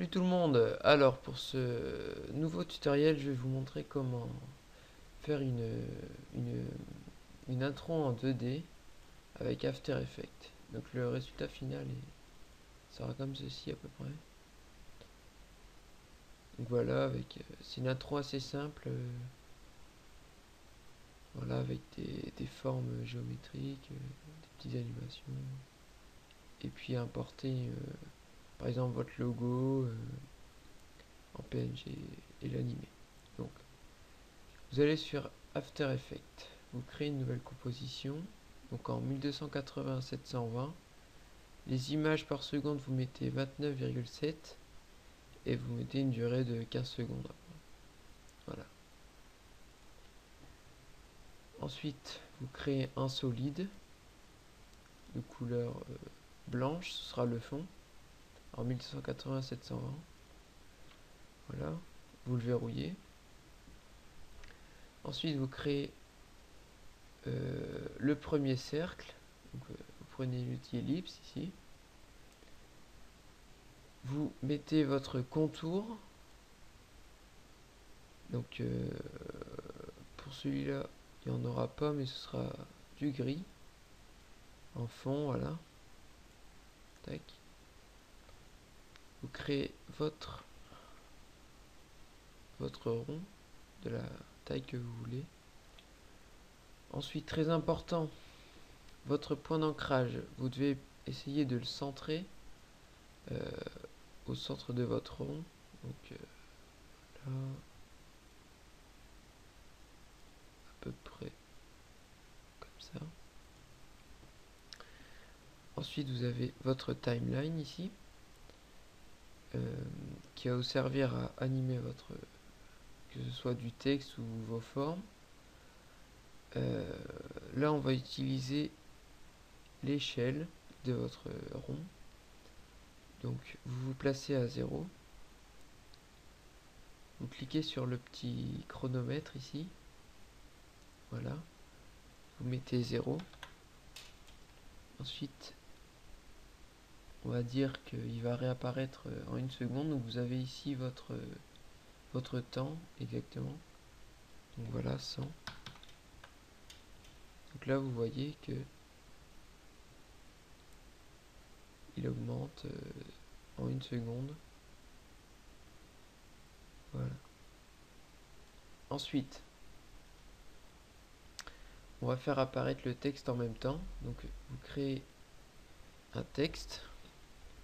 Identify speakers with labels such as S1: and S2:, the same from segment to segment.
S1: Salut tout le monde. Alors pour ce nouveau tutoriel, je vais vous montrer comment faire une, une intro en 2D avec After Effects. Donc le résultat final sera comme ceci à peu près. Donc voilà, c'est une intro assez simple, voilà, avec des formes géométriques, des petites animations, et puis importer par exemple votre logo en PNG et l'animer. Donc vous allez sur After Effects, vous créez une nouvelle composition, donc en 1280-720. Les images par seconde, vous mettez 29,7 et vous mettez une durée de 15 secondes. Voilà. Ensuite, vous créez un solide de couleur blanche, ce sera le fond, en 1280-720. Voilà, vous le verrouillez. Ensuite, vous créez le premier cercle. Donc, vous prenez l'outil ellipse ici. Vous mettez votre contour. Donc pour celui-là, il n'y en aura pas, mais ce sera du gris en fond, voilà. Tac. Vous créez votre rond de la taille que vous voulez. Ensuite, très important, votre point d'ancrage, vous devez essayer de le centrer au centre de votre rond. Donc là, à peu près comme ça. Ensuite, vous avez votre timeline ici, qui va vous servir à animer votre, que ce soit du texte ou vos formes. Là, on va utiliser l'échelle de votre rond. Donc, vous vous placez à 0. Vous cliquez sur le petit chronomètre ici. Voilà. Vous mettez 0. Ensuite, on va dire qu'il va réapparaître en 1 seconde. Donc, vous avez ici votre temps exactement. Donc, voilà, 100. Donc là, vous voyez que il augmente en 1 seconde. Voilà. Ensuite, on va faire apparaître le texte en même temps. Donc vous créez un texte.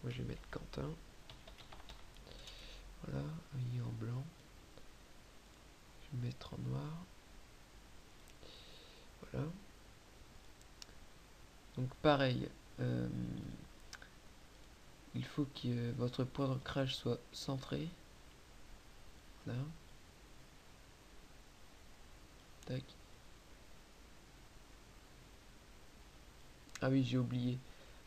S1: Moi je vais mettre Quentin. Voilà, il est en blanc. Je vais mettre en noir. Voilà. Donc pareil, il faut que votre point d'ancrage soit centré. Voilà. Tac. Ah oui, j'ai oublié.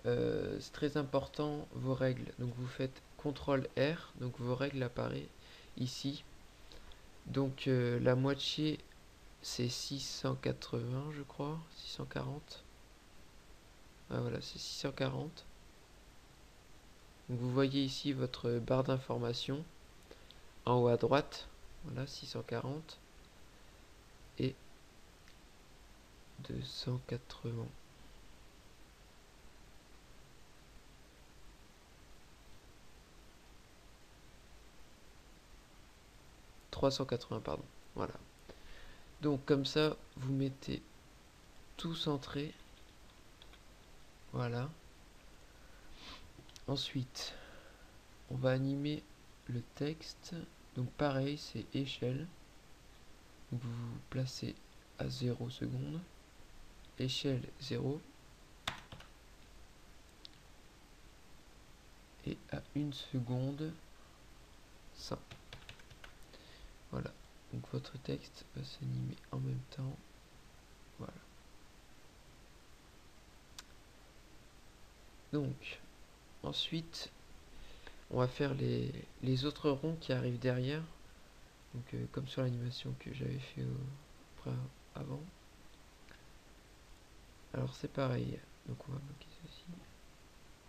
S1: C'est très important, vos règles. Donc vous faites CTRL R, donc vos règles apparaissent ici. Donc la moitié c'est 680 je crois, 640. Ah voilà, c'est 640. Donc vous voyez ici votre barre d'information en haut à droite. Voilà, 640 et 280. 380, pardon. Voilà. Donc comme ça, vous mettez tout centré. Voilà. Ensuite, on va animer le texte. Donc pareil, c'est échelle. Donc vous vous placez à 0 secondes. Échelle 0. Et à 1 seconde 100. Voilà. Donc votre texte va s'animer en même temps. Voilà. Donc, ensuite, on va faire les autres ronds qui arrivent derrière. Donc, comme sur l'animation que j'avais fait avant. Alors, c'est pareil. Donc, on va bloquer ceci.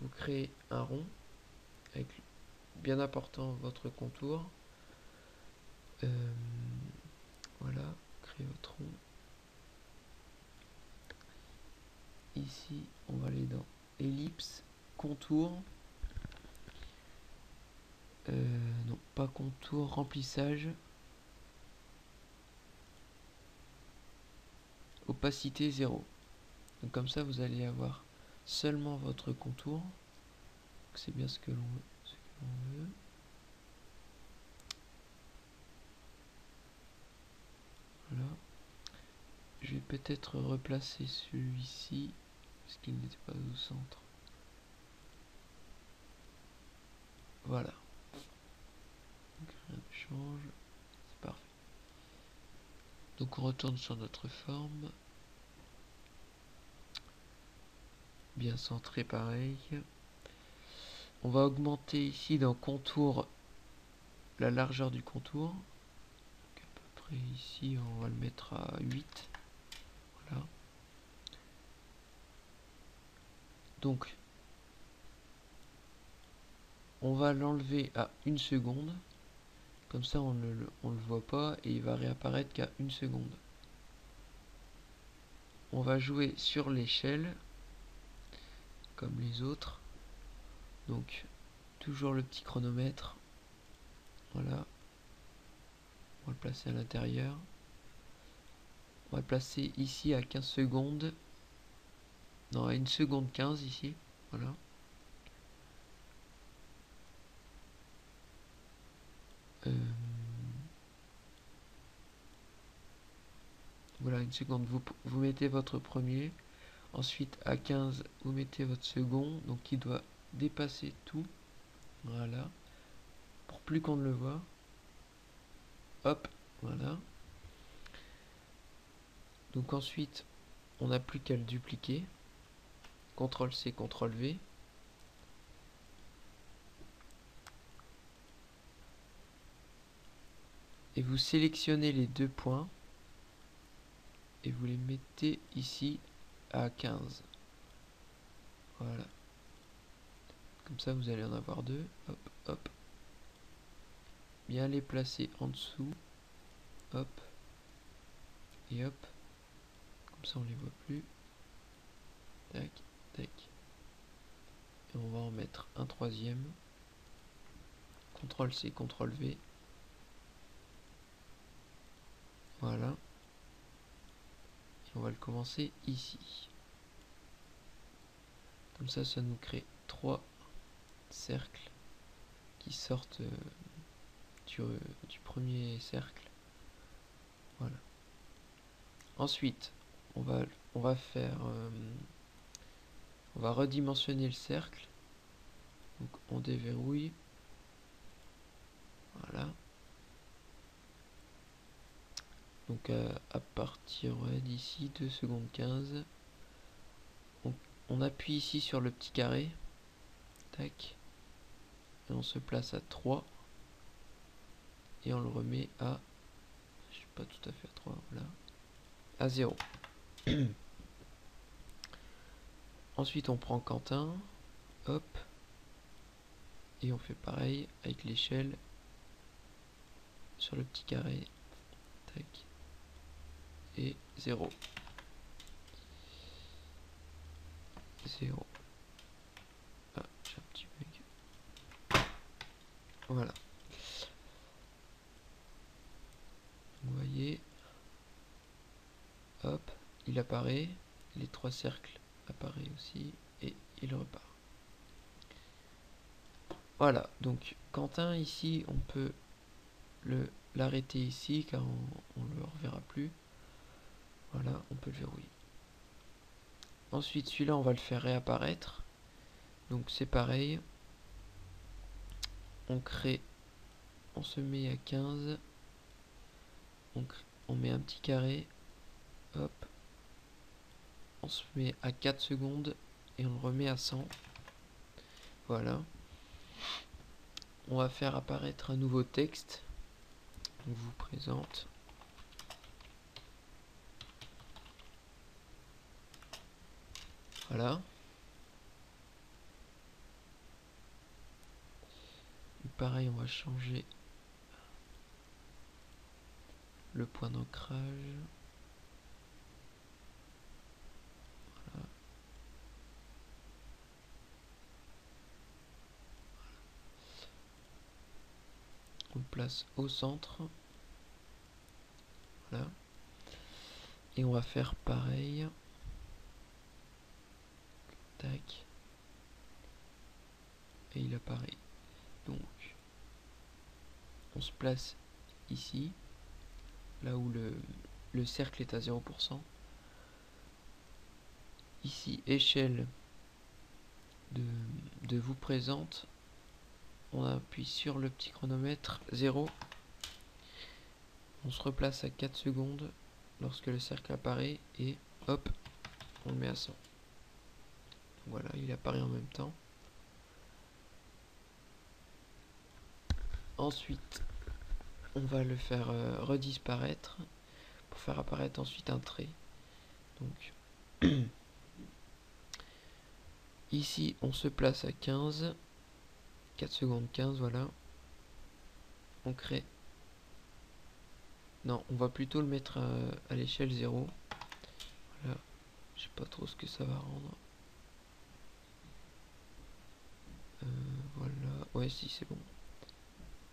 S1: Vous créez un rond avec bien important votre contour. Voilà, créez votre rond. Ici, on va aller dans ellipse, contour. Non, pas contour, remplissage. Opacité 0. Donc comme ça, vous allez avoir seulement votre contour. C'est bien ce que l'on veut. Voilà. Je vais peut-être replacer celui-ci, parce qu'il n'était pas au centre. Voilà. Donc rien ne change. C'est parfait. Donc on retourne sur notre forme. Bien centré pareil. On va augmenter ici dans contour la largeur du contour. Donc à peu près ici, on va le mettre à 8. Voilà. Donc on va l'enlever à 1 seconde. Comme ça on ne le voit pas et il va réapparaître qu'à 1 seconde. On va jouer sur l'échelle comme les autres. Donc toujours le petit chronomètre. Voilà. On va le placer à l'intérieur. On va le placer ici à 15 secondes. Non, à 1 seconde 15 ici. Voilà. Voilà, 1 seconde. Vous mettez votre premier. Ensuite, à 15, vous mettez votre second. Donc, il doit dépasser tout. Voilà. Pour plus qu'on ne le voit. Hop. Voilà. Donc, ensuite, on n'a plus qu'à le dupliquer. CTRL-C, CTRL-V. Et vous sélectionnez les deux points. Et vous les mettez ici à 15. Voilà. Comme ça, vous allez en avoir deux. Hop, hop. Bien les placer en dessous. Hop. Et hop. Comme ça, on les voit plus. Tac, tac. Et on va en mettre un troisième. CTRL-C, CTRL-V. Voilà. Et on va le commencer ici. Comme ça nous crée 3 cercles qui sortent du premier cercle. Voilà. Ensuite, on va faire... on va redimensionner le cercle. Donc on déverrouille. Voilà. Donc à partir d'ici 2 secondes 15, on appuie ici sur le petit carré. Tac. Et on se place à 3. Et on le remet à... Je suis pas tout à fait à 3, voilà. À 0. Ensuite on prend Quentin. Hop. Et on fait pareil avec l'échelle sur le petit carré. Tac. Et 0. 0. Ah, j'ai un petit bug. Voilà. Vous voyez. Hop. Il apparaît. Les 3 cercles apparaissent aussi. Et il repart. Voilà. Donc Quentin ici, on peut l'arrêter ici car on ne le reverra plus. Voilà, on peut le verrouiller. Ensuite, celui-là, on va le faire réapparaître. Donc c'est pareil. On crée, on se met à 15. On met un petit carré. Hop. On se met à 4 secondes et on le remet à 100. Voilà. On va faire apparaître un nouveau texte. On vous présente. Voilà. pareil, on va changer le point d'ancrage. Voilà. On le place au centre. Voilà. Et on va faire pareil. Tac. Et il apparaît. Donc, on se place ici, là où le cercle est à 0%. Ici, échelle de vous présente. On appuie sur le petit chronomètre 0. On se replace à 4 secondes lorsque le cercle apparaît et hop, on le met à 100. Voilà, il apparaît en même temps. Ensuite, on va le faire redisparaître pour faire apparaître ensuite un trait. Donc, ici, on se place à 15. 4 secondes 15, voilà. On crée. Non, on va plutôt le mettre à l'échelle 0. Voilà. Je sais pas trop ce que ça va rendre. Voilà. Ouais, si, c'est bon.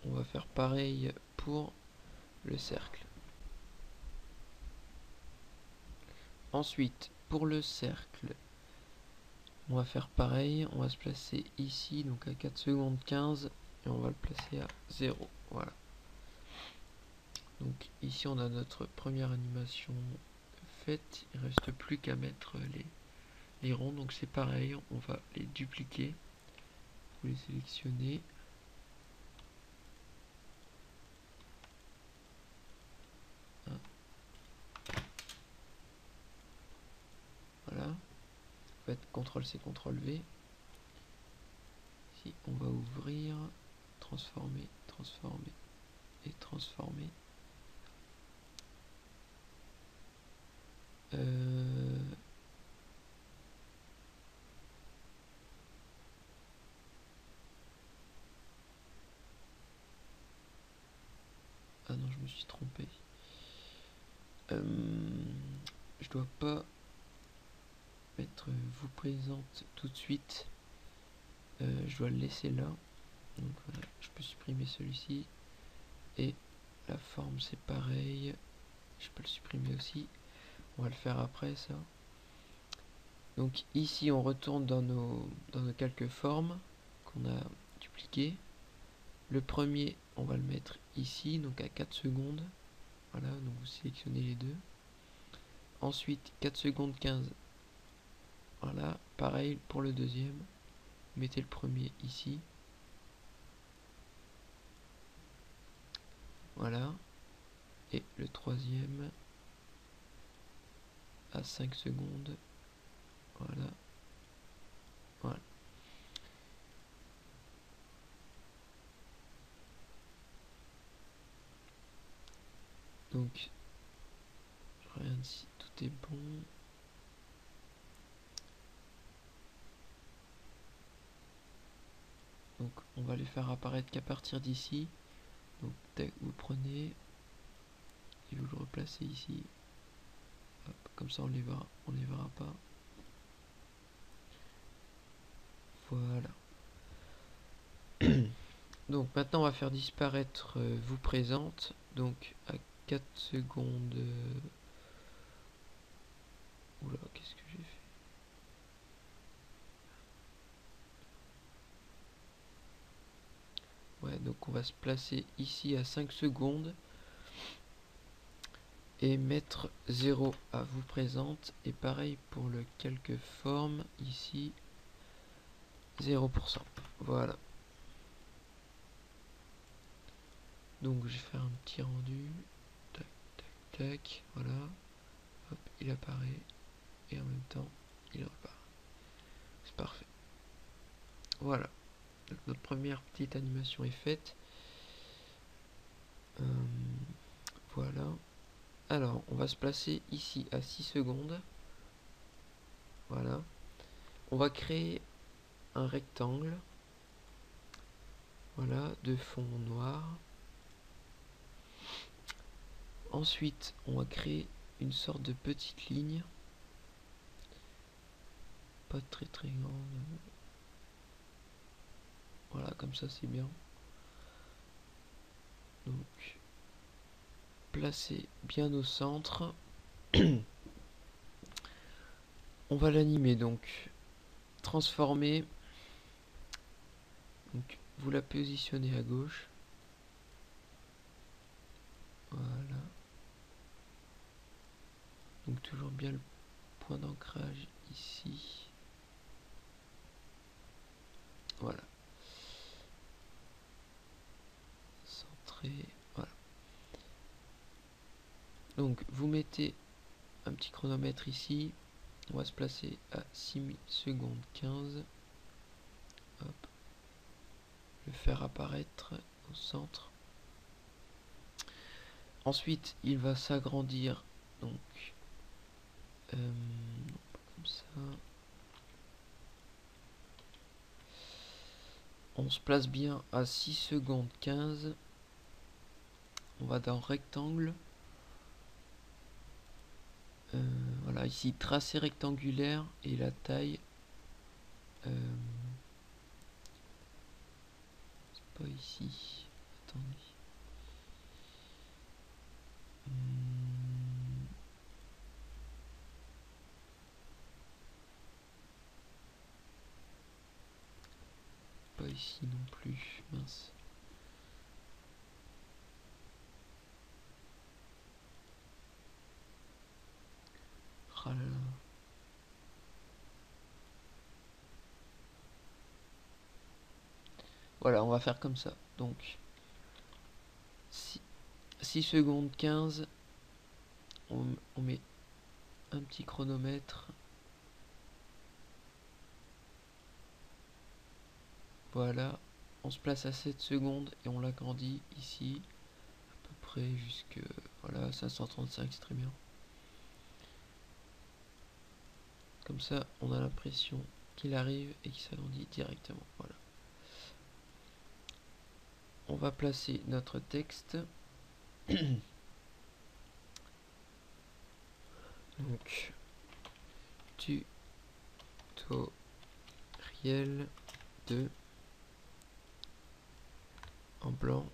S1: On va faire pareil pour le cercle. Ensuite, pour le cercle, on va faire pareil. On va se placer ici, donc à 4 secondes 15. Et on va le placer à 0. Voilà. Donc ici, on a notre première animation faite. Il ne reste plus qu'à mettre les ronds. Donc c'est pareil. On va les dupliquer. Vous les sélectionnez. Voilà. Vous faites CTRL-C, CTRL-V. Ici, on va ouvrir, transformer, transformer et transformer. Ah non, je me suis trompé. Je dois pas mettre vous présente tout de suite. Je dois le laisser là. Donc voilà, je peux supprimer celui-ci. Et la forme c'est pareil. Je peux le supprimer aussi. On va le faire après ça. Donc ici on retourne dans nos calques formes qu'on a dupliquées. Le premier on va le mettre ici, donc à 4 secondes. Voilà, donc vous sélectionnez les deux. Ensuite 4 secondes 15. Voilà, pareil pour le deuxième. Mettez le premier ici. Voilà. Et le troisième à 5 secondes. Voilà. Voilà. Donc, je regarde si tout est bon. Donc, on va les faire apparaître qu'à partir d'ici. Donc, vous le prenez et vous le replacez ici. Hop, comme ça, on les verra pas. Voilà. Donc, maintenant, on va faire disparaître vous présente. Donc, à 4 secondes. Oula, qu'est-ce que j'ai fait? Ouais, donc on va se placer ici à 5 secondes et mettre 0 à vous présente. Et pareil pour le calque forme, ici 0%. Voilà. Donc je vais faire un petit rendu. Tac, tac, tac. Voilà. Hop, il apparaît. Et en même temps, il repart. C'est parfait. Voilà. Donc notre première petite animation est faite. Voilà. Alors, on va se placer ici à 6 secondes. Voilà. On va créer un rectangle. Voilà, de fond noir. Ensuite, on va créer une sorte de petite ligne. Pas très très grande. Voilà, comme ça c'est bien. Donc, placer bien au centre. On va l'animer donc. Transformer. Donc, vous la positionnez à gauche. Voilà. Donc toujours bien le point d'ancrage ici. Voilà. Centré. Voilà. Donc vous mettez un petit chronomètre ici. On va se placer à 6 secondes 15. Hop. Le faire apparaître au centre. Ensuite, il va s'agrandir. Donc, comme ça. On se place bien à 6 secondes 15. On va dans rectangle. Voilà, ici tracé rectangulaire et la taille. C'est pas ici. Attendez. Pas ici non plus. Mince. Ah là là. Voilà, on va faire comme ça. Donc, 6 secondes 15. On met un petit chronomètre. Voilà. On se place à 7 secondes et on l'agrandit ici. À peu près jusque... Voilà, 535, c'est très bien. Comme ça, on a l'impression qu'il arrive et qu'il s'agrandit directement. Voilà. On va placer notre texte. Donc, tutoriel 2 en blanc.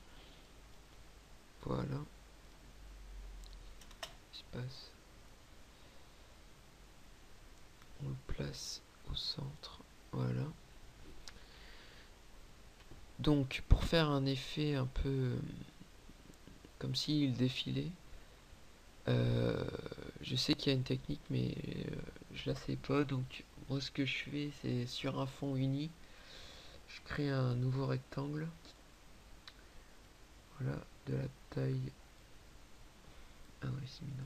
S1: Voilà. Espace. On le place au centre. Voilà. Donc, pour faire un effet un peu comme s'il défilait, je sais qu'il y a une technique, mais je la sais pas. Donc, moi, ce que je fais, c'est sur un fond uni, je crée un nouveau rectangle. Voilà, de la taille. Ah ouais, c'est mis dans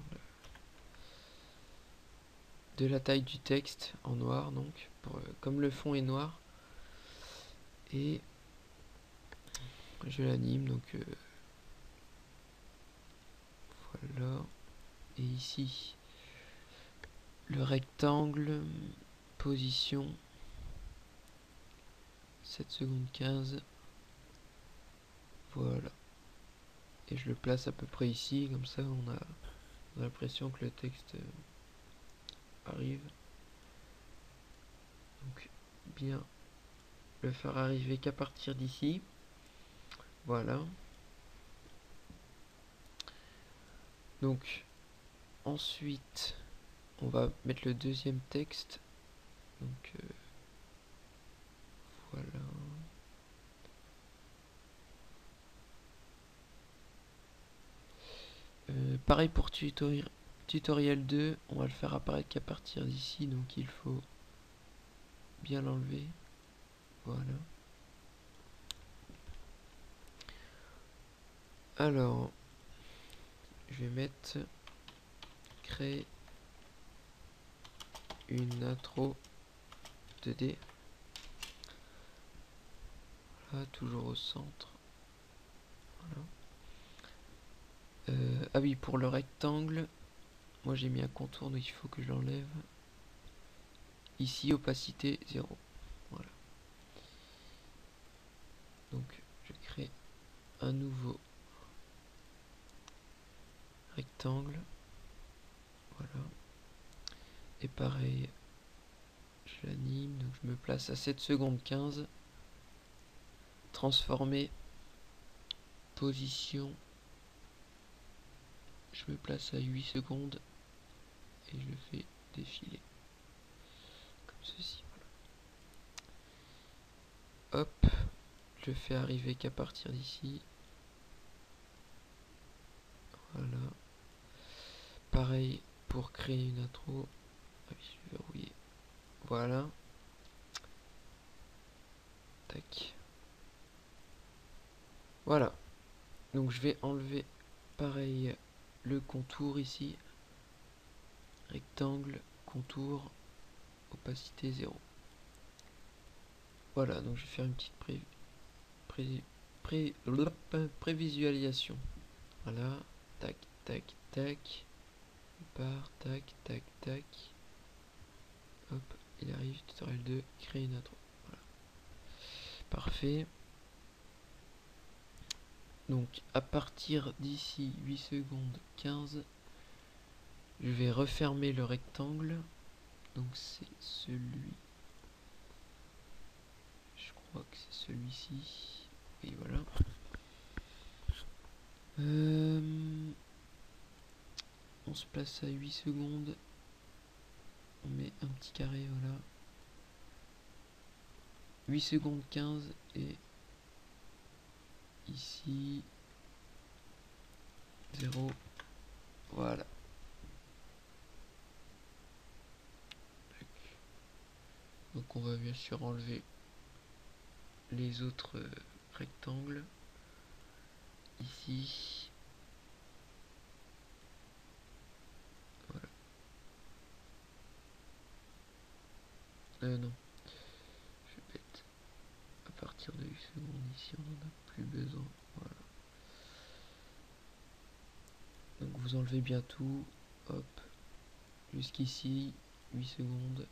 S1: de la taille du texte en noir, donc, comme le fond est noir. Et je l'anime, donc voilà. Et ici, le rectangle, position 7 secondes 15. Voilà. Et je le place à peu près ici, comme ça on a l'impression que le texte arrive. Donc bien le faire arriver qu'à partir d'ici. Voilà. Donc ensuite on va mettre le deuxième texte. Donc voilà. Pareil pour tutoriel 2, on va le faire apparaître qu'à partir d'ici, donc il faut bien l'enlever. Voilà. Alors, je vais mettre créer une intro 2D. Voilà, toujours au centre. Voilà. Ah oui, pour le rectangle, moi j'ai mis un contour, donc il faut que je l'enlève. Ici, opacité 0. Voilà. Donc, je un nouveau rectangle. Voilà. Et pareil, je l'anime, donc je me place à 7 secondes 15. Transformer, position, je me place à 8 secondes et je le fais défiler. Comme ceci, voilà. Hop, je fais arriver qu'à partir d'ici. Voilà. Pareil pour créer une intro. Ah oui, je vais verrouiller. Voilà. Tac. Voilà. Donc je vais enlever pareil le contour ici. Rectangle, contour, opacité 0. Voilà, donc je vais faire une petite prévisualisation. Voilà. Tac, tac, tac. Tac, tac, tac. Hop, il arrive, tutoriel 2, créer une intro. Voilà. Parfait. Donc à partir d'ici 8 secondes 15, je vais refermer le rectangle. Donc c'est celui. Je crois que c'est celui-ci. Et voilà. On se place à 8 secondes. On met un petit carré, voilà. 8 secondes 15 et ici 0. Voilà. Donc on va bien sûr enlever les autres rectangles. Ici. Voilà. Non. Je suis bête. À partir de 8 secondes ici, on n'en a plus besoin. Voilà. Donc vous enlevez bien tout. Hop. Jusqu'ici. 8 secondes.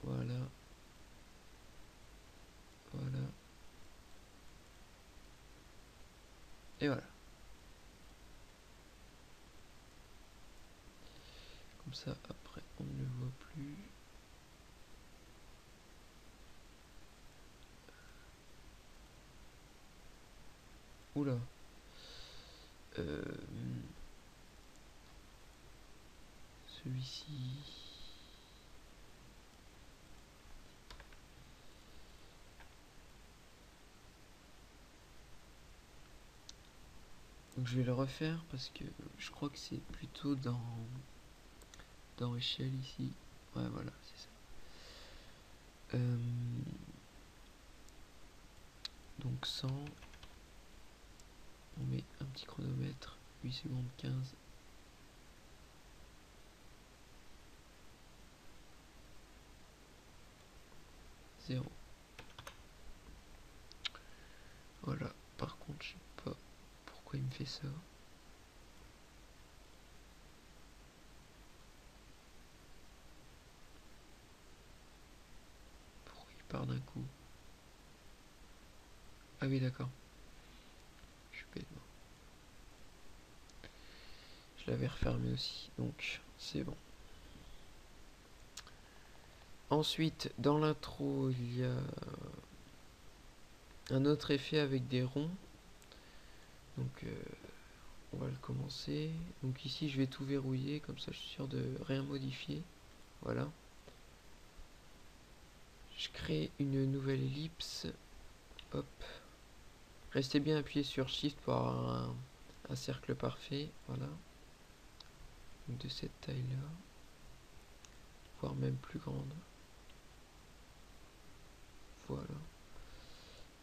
S1: Voilà. Voilà. Et voilà. Comme ça, après, on ne le voit plus. Oula. Celui-ci. Donc je vais le refaire parce que je crois que c'est plutôt dans échelle ici. Ouais, voilà, c'est ça. Donc 100. On met un petit chronomètre. 8 secondes 15. 0. Voilà. Par contre, je sais pas pourquoi il me fait ça. Pourquoi il part d'un coup? Ah oui, d'accord. Je suis bête. Je l'avais refermé aussi, donc c'est bon. Ensuite, dans l'intro, il y a un autre effet avec des ronds. Donc on va le commencer. Donc ici je vais tout verrouiller, comme ça je suis sûr de rien modifier. Voilà. Je crée une nouvelle ellipse. Hop. Restez bien appuyé sur Shift pour avoir un cercle parfait. Voilà. Donc de cette taille là. Voire même plus grande. Voilà.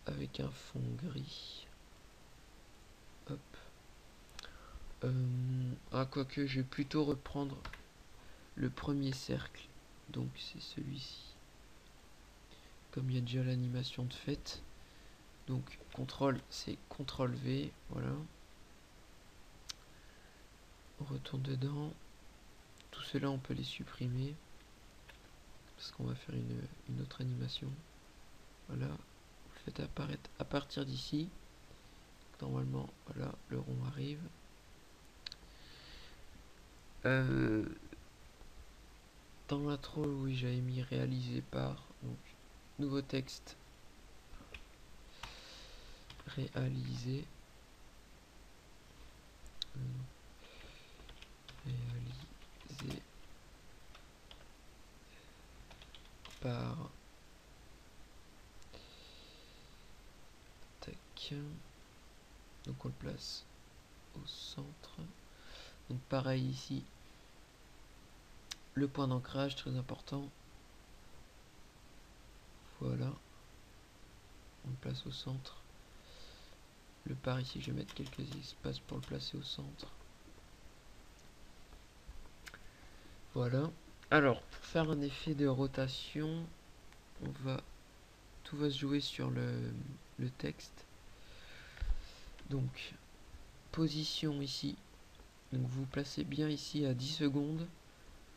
S1: Avec un fond gris. Hop. Quoique je vais plutôt reprendre le premier cercle. Donc c'est celui-ci. Comme il y a déjà l'animation de fait. Donc CTRL, c'est CTRL V. Voilà. On retourne dedans. Tout cela on peut les supprimer. Parce qu'on va faire une autre animation. Voilà. Vous le faites apparaître à partir d'ici. Normalement, voilà, le rond arrive. Dans l'intro, oui, j'avais mis réalisé par, donc nouveau texte, réalisé, réalisé par, tac, donc on le place au centre. Donc pareil ici, le point d'ancrage très important. Voilà, on le place au centre. Le par ici, je vais mettre quelques espaces pour le placer au centre. Voilà. Alors, pour faire un effet de rotation, tout va se jouer sur le texte. Donc, position ici. Donc, vous placez bien ici à 10 secondes.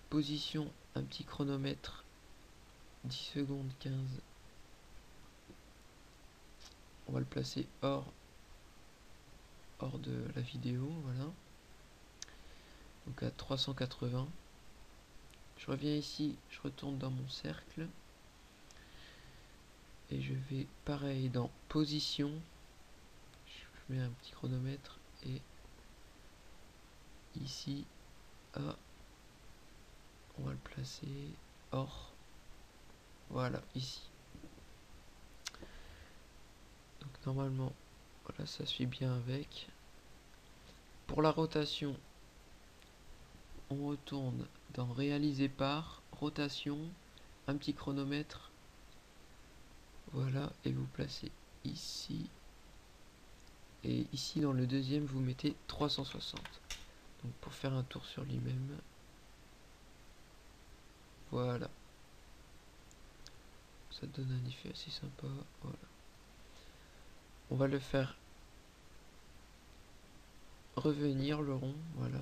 S1: Position, un petit chronomètre. 10 secondes, 15. On va le placer hors de la vidéo, voilà. Donc à 380. Je reviens ici, je retourne dans mon cercle. Et je vais pareil dans position. Je mets un petit chronomètre et ici, on va le placer hors. Voilà, ici. Donc normalement, voilà, ça suit bien avec. Pour la rotation, on retourne dans réaliser par, rotation, un petit chronomètre. Voilà, et vous placez ici. Et ici dans le deuxième, vous mettez 360. Donc pour faire un tour sur lui-même. Voilà. Ça donne un effet assez sympa. Voilà. On va le faire revenir le rond. Voilà.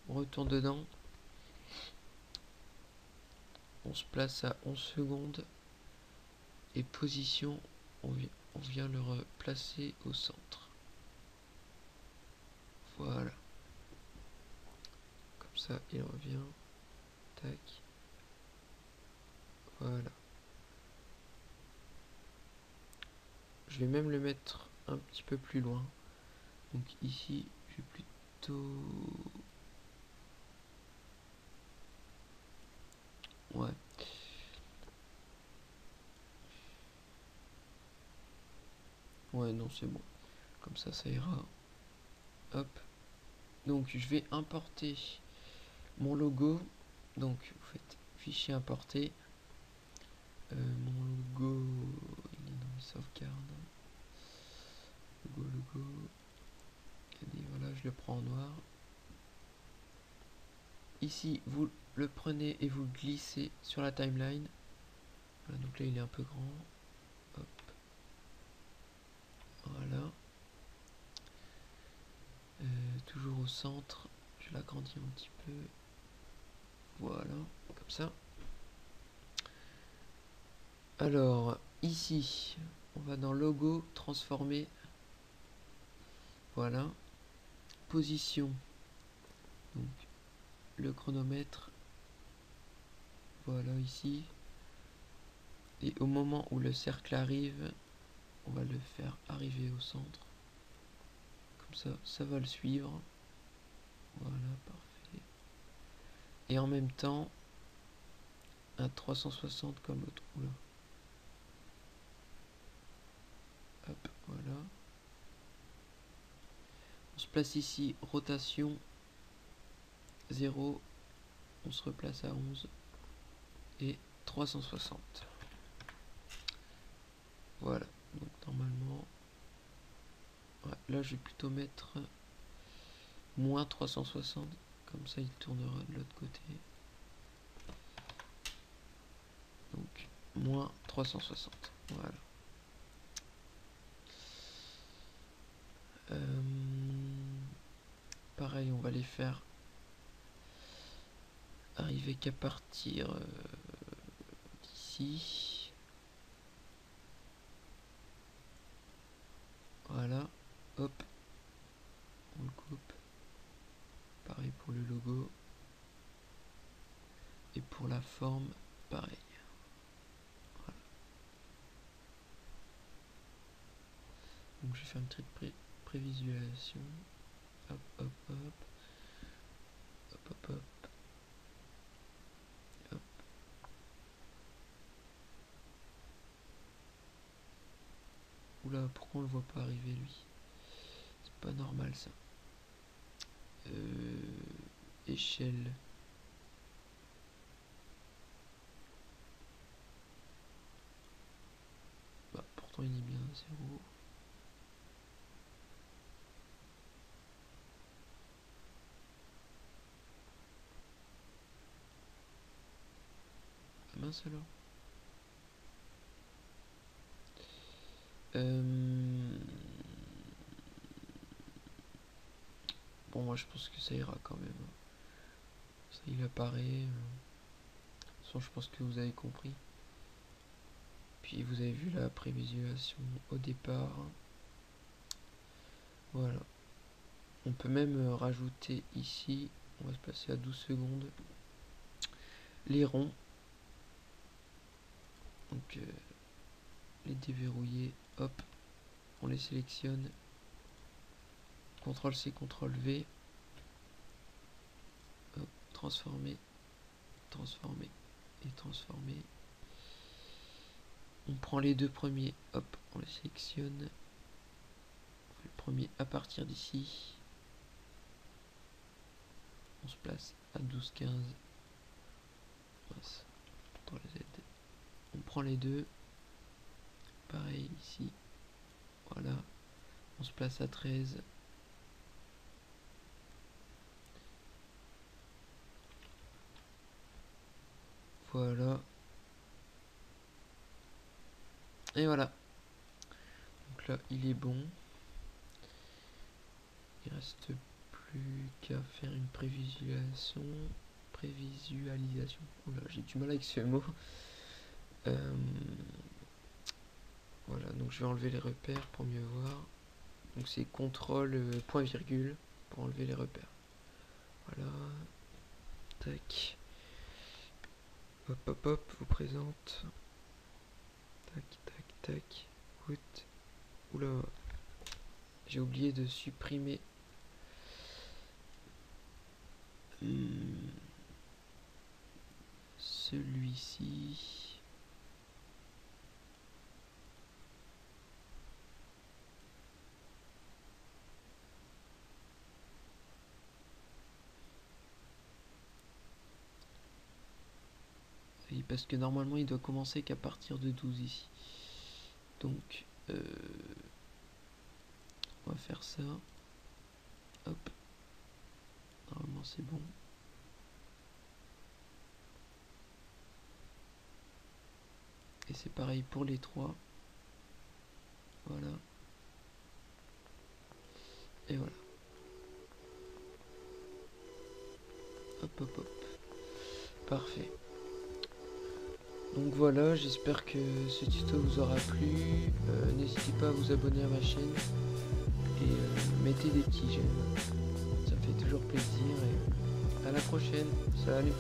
S1: On retourne dedans. On se place à 11 secondes. Et position, on vient le replacer au centre. Voilà. Comme ça, il revient. Tac. Voilà. Je vais même le mettre un petit peu plus loin. Donc ici, je vais plutôt... Ouais. Ouais, non, c'est bon. Comme ça ira. Hop. Donc, je vais importer mon logo. Donc, vous faites fichier importer. Mon logo, il est dans mes sauvegardes. Logo. Et voilà, je le prends en noir. Ici, vous le prenez et vous le glissez sur la timeline. Voilà, donc là, il est un peu grand. Hop. Voilà. Toujours au centre. Je l'agrandis un petit peu. Voilà, comme ça. Alors, ici, on va dans logo, transformer. Voilà. Position. Donc, le chronomètre. Voilà, ici. Et au moment où le cercle arrive, on va le faire arriver au centre. Comme ça, ça va le suivre. Voilà, parfait. Et en même temps, un 360 comme l'autre. Oula. Hop, voilà. On se place ici, rotation 0. On se replace à 11. Et 360. Voilà. Donc normalement... Ouais, là, je vais plutôt mettre moins 360. Comme ça, il tournera de l'autre côté. Donc, moins 360. Voilà. Pareil, on va les faire arriver qu'à partir d'ici. Voilà, hop, on le coupe. Pareil pour le logo. Et pour la forme, pareil. Voilà. Donc je vais faire une petite prévisualisation. Hop, hop, hop. Hop, hop, hop. Hop. Oula, pourquoi on le voit pas arriver lui? C'est pas normal ça. Échelle. Bah, pourtant il est bien à 0. Ah mince alors. Bon, moi je pense que ça ira quand même. Ça il apparaît. De toute façon, je pense que vous avez compris. Puis vous avez vu la prévisualisation au départ. Voilà. On peut même rajouter ici, on va se passer à 12 secondes, les ronds. Donc les déverrouiller, hop, on les sélectionne. CTRL-C, CTRL-V. Hop, transformer, transformer et transformer. On prend les deux premiers, hop, on les sélectionne. On fait le premier à partir d'ici. On se place à 12-15. On prend les deux. Pareil ici. Voilà. On se place à 13. Voilà. Et voilà. Donc là, il est bon. Il reste plus qu'à faire une prévisualisation. Oula, j'ai du mal avec ce mot. Voilà, donc je vais enlever les repères pour mieux voir. Donc c'est CTRL point virgule pour enlever les repères. Voilà. Tac. Hop hop hop, vous présente. Tac tac tac. Oula. J'ai oublié de supprimer celui-ci. Oui, parce que normalement il doit commencer qu'à partir de 12 ici. Donc on va faire ça. Hop. Normalement c'est bon. Et c'est pareil pour les trois. Voilà. Et voilà. Hop hop hop. Parfait. Donc voilà, j'espère que ce tuto vous aura plu. N'hésitez pas à vous abonner à ma chaîne. Et mettez des petits j'aime. Ça me fait toujours plaisir. Et à la prochaine. Salut.